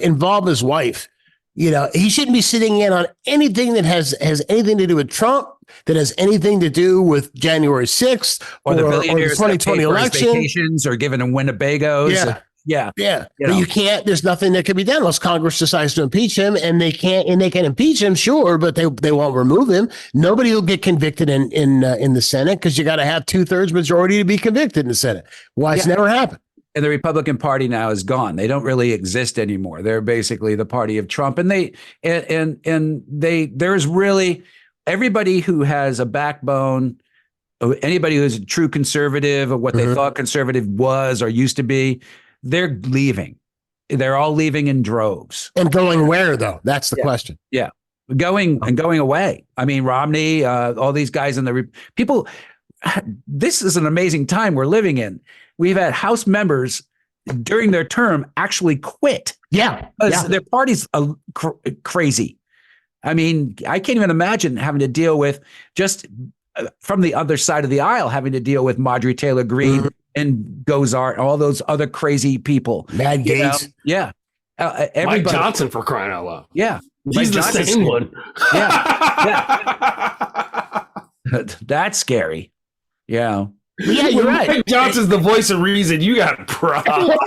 involve his wife, You know, he shouldn't be sitting in on anything that has anything to do with Trump, that has anything to do with January 6th or the billionaires that 2020 pay for his election. vacations or giving him Winnebagos. Yeah. You But know. you can't, there's nothing that can be done unless Congress decides to impeach him, and they can impeach him, sure, but they won't remove him. Nobody will get convicted in the Senate because you got to have 2/3 majority to be convicted in the Senate. Why it's never happened. And the Republican Party now is gone. They don't really exist anymore. They're basically the party of Trump. And there's really everybody who has a backbone, anybody who's a true conservative or what they thought conservative was or used to be, they're leaving. They're all leaving in droves. And going where, though? That's the question. Yeah. Going away. I mean, Romney, all these guys in the people. This is an amazing time we're living in. We've had House members during their term actually quit. Because their party's crazy. I mean, I can't even imagine having to deal with just from the other side of the aisle, having to deal with Marjorie Taylor Greene and Gozart, all those other crazy people. Mad Gates. Yeah. Mike Johnson, for crying out loud. Yeah. He's the same one. Yeah. That's scary. Yeah. Yeah, you're right. Mike Johnson's the voice of reason. You got a problem.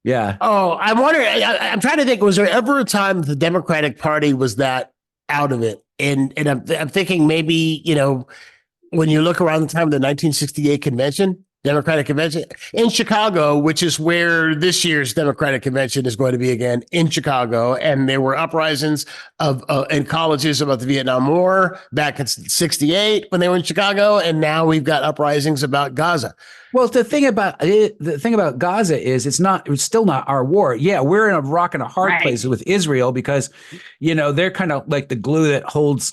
Yeah. Oh, I wonder. I'm trying to think. Was there ever a time the Democratic Party was that out of it? And I'm thinking maybe, you know, when you look around the time of the 1968 convention, Democratic convention in Chicago, which is where this year's Democratic convention is going to be again in Chicago. And there were uprisings in colleges about the Vietnam War back in 68 when they were in Chicago. And now we've got uprisings about Gaza. Well, the thing about Gaza is it's still not our war. Yeah, we're in a rock and a hard place with Israel because, you know, they're kind of like the glue that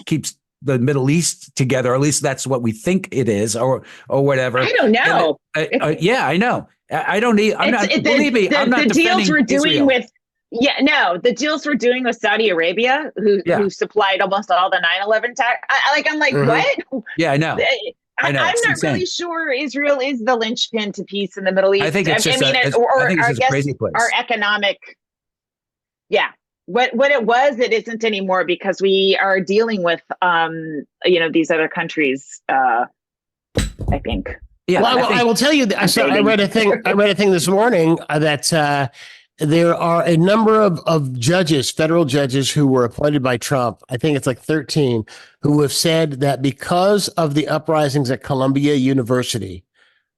keeps the Middle East together, or at least that's what we think it is, or whatever. I don't know. Yeah, I know. I don't need. I'm not. Believe me, I'm not the deals we're doing Israel. with. Yeah, no, the deals we're doing with Saudi Arabia, who supplied almost all the 9/11 tax. I'm like, what? Yeah, I know. I'm not really sure Israel is the linchpin to peace in the Middle East. I think it's just a crazy place. Our economic. Yeah. What it was, it isn't anymore because we are dealing with, these other countries. I think. Yeah. Well, I will tell you. I read a thing this morning that there are a number of judges, federal judges, who were appointed by Trump. I think it's like 13, who have said that because of the uprisings at Columbia University.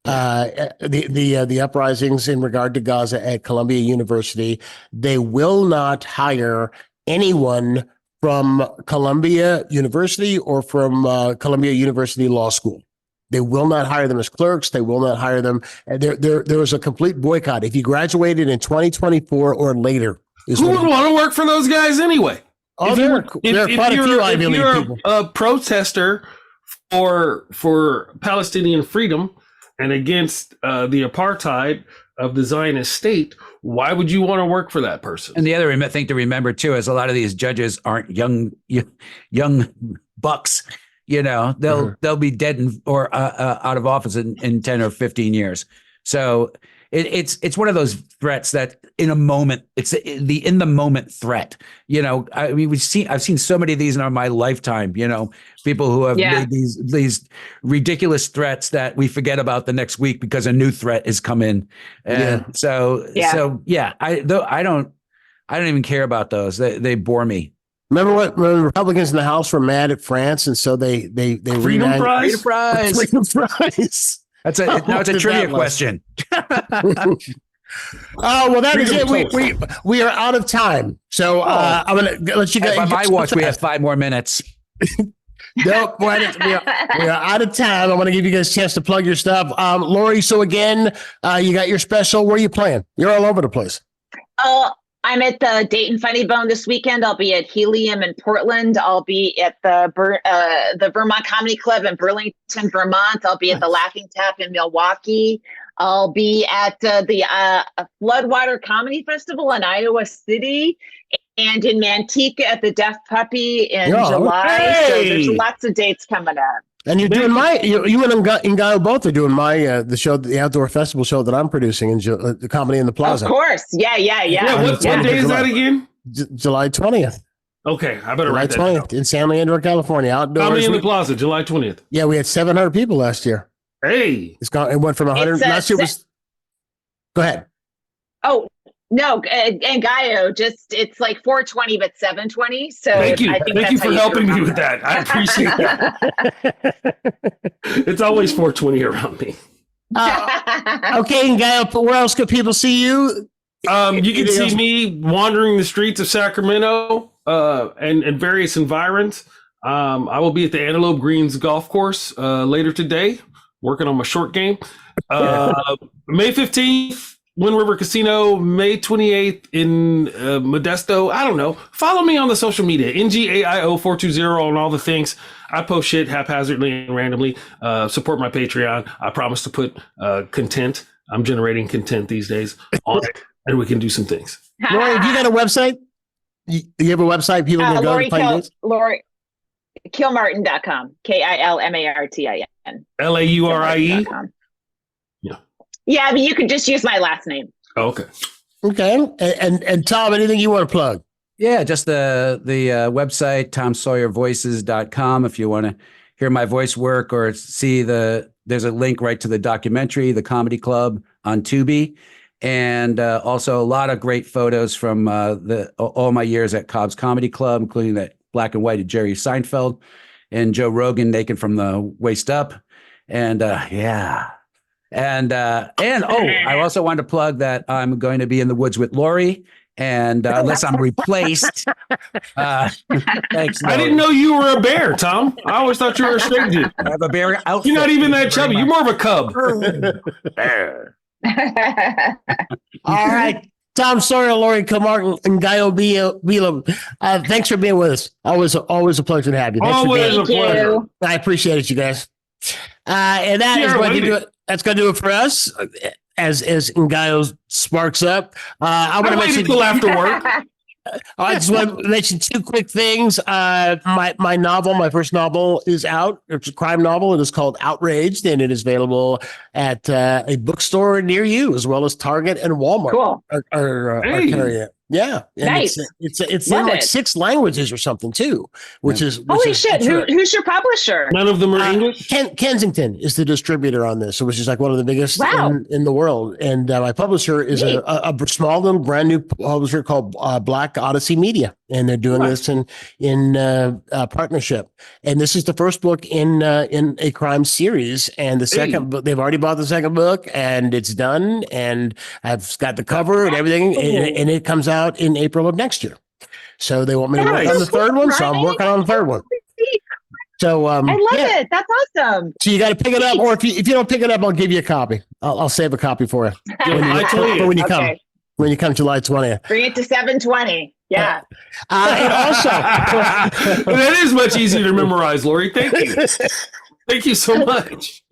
The uprisings in regard to Gaza at Columbia University, they will not hire anyone from Columbia University or from Columbia University Law School. They will not hire them as clerks. They will not hire them. There was a complete boycott. If you graduated in 2024 or later, who would want to work for those guys anyway? Oh, there are quite a few Ivy League people. A protester for Palestinian freedom and against the apartheid of the Zionist state, why would you want to work for that person? And the other thing to remember too is a lot of these judges aren't young bucks. You know, they'll be dead or out of office in 10 or 15 years. So it's one of those threats that in a moment, it's the in the moment threat. You know, I mean, I've seen so many of these in my lifetime. You know, people who have made these ridiculous threats that we forget about the next week because a new threat has come in. And I don't even care about those. They bore me. Remember when Republicans in the House were mad at France, and so they Freedom Prize. Freedom Prize. It's a trivia question. Oh, well, that is it. We are out of time. So I'm going to let you guys. By my watch, we have 5 more minutes. Nope, we are out of time. I want to give you guys a chance to plug your stuff. Laurie, so again, you got your special. Where are you playing? You're all over the place. I'm at the Dayton Funny Bone this weekend. I'll be at Helium in Portland. I'll be at the Vermont Comedy Club in Burlington, Vermont. I'll be at the Laughing Tap in Milwaukee. I'll be at the Floodwater Comedy Festival in Iowa City and in Manteca at the Deaf Puppy in July. Hey! So there's lots of dates coming up. And you're doing you and Ngaio both are doing my the show, the outdoor festival show that I'm producing in the Comedy in the Plaza. Of course. Yeah. What day is that again? July 20th. Okay, I better July write that 20th down. in San Leandro, California. Outdoors. Comedy in the Plaza, July 20th. Yeah, we had 700 people last year. Hey. It went from 100. Last year was. Go ahead. Oh, no. And Ngaio, it's like 420, but 720. So thank you. I think Thank you for helping me with that. I appreciate that. It's always 420 around me. Okay, Ngaio, where else could people see you? You can see me wandering the streets of Sacramento and various environs. I will be at the Antelope Greens Golf Course later today, working on my short game. May 15th, Wind River Casino. May 28th in Modesto. I don't know. Follow me on the social media, NGAIO420 on all the things. I post shit haphazardly and randomly. Support my Patreon. I promise to put content. I'm generating content these days on it, and we can do some things. Laurie, have you got a website? You have a website people can go and find this? Laurie Kilmartin.com. KILMARTIN. LAURIE. Yeah, I mean, you could just use my last name. Oh, okay. Okay. And Tom, anything you want to plug? Yeah, just the website, TomSawyerVoices.com. If you want to hear my voice work or see there's a link right to the documentary, The Comedy Club on Tubi. And also a lot of great photos from all my years at Cobb's Comedy Club, including that black and white of Jerry Seinfeld and Joe Rogan naked from the waist up. And yeah. And I also wanted to plug that I'm going to be in the woods with Laurie, and unless I'm replaced, thanks. Laurie. I didn't know you were a bear, Tom. I always thought you were a straight dude. I have a bear outfit. You're not even that chubby. You're more of a cub. Bear. All right. Tom Sawyer, Laurie Kilmartin Ngaio Bealum. Thanks for being with us. Always a pleasure to have you. Thanks Always a pleasure. I appreciate it, you guys. And that is going to do it. That's going to do it for us. As Ngaio sparks up, I want to mention until after work. I just want to mention two quick things. My novel, my first novel, is out. It's a crime novel. It is called Outraged, and it is available at a bookstore near you, as well as Target and Walmart. Cool. Are carrying it. Yeah, and nice. It's in like 6 languages or something too, which is holy shit. Who's your publisher? None of them are English. Kensington is the distributor on this, which is like one of the biggest in the world. And my publisher is a small little brand new publisher called Black Odyssey Media, and they're doing this in partnership. And this is the first book in a crime series, and the second book, they've already bought the second book, and it's done, and I've got the cover and everything, and it comes out in April of next year. So they want me to work on the third one, so I'm working on the third one. So I love it. That's awesome. So you got to pick it up, or if you don't pick it up, I'll give you a copy. I'll save a copy for you when you come. When you come July 20th. Bring it to 720. Yeah. And also, that is much easier to memorize, Laurie. Thank you. Thank you so much.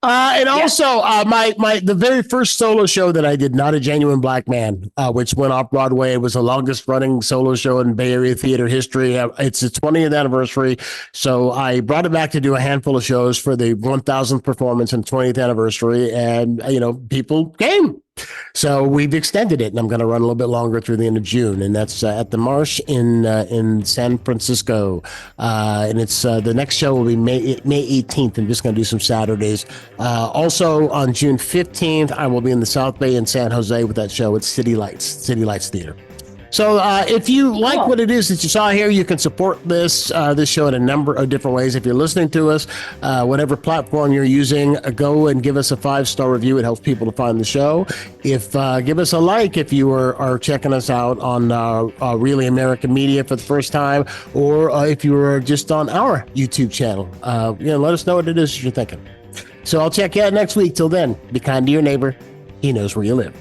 Also, the very first solo show that I did, Not a Genuine Black Man, which went off Broadway. It was the longest running solo show in Bay Area theater history. It's the 20th anniversary. So I brought it back to do a handful of shows for the 1000th performance and 20th anniversary. And, people came. So we've extended it, and I'm going to run a little bit longer through the end of June, and that's at the Marsh in San Francisco. And it's the next show will be May 18th. I'm just going to do some Saturdays. Also on June 15th, I will be in the South Bay in San Jose with that show. It's City Lights Theater. So if you like what it is that you saw here, you can support this show in a number of different ways. If you're listening to us, whatever platform you're using, go and give us a 5-star review. It helps people to find the show. Give us a like if you are checking us out on Really American Media for the first time, or if you are just on our YouTube channel. Let us know what it is you're thinking. So I'll check you out next week. Till then, be kind to your neighbor. He knows where you live.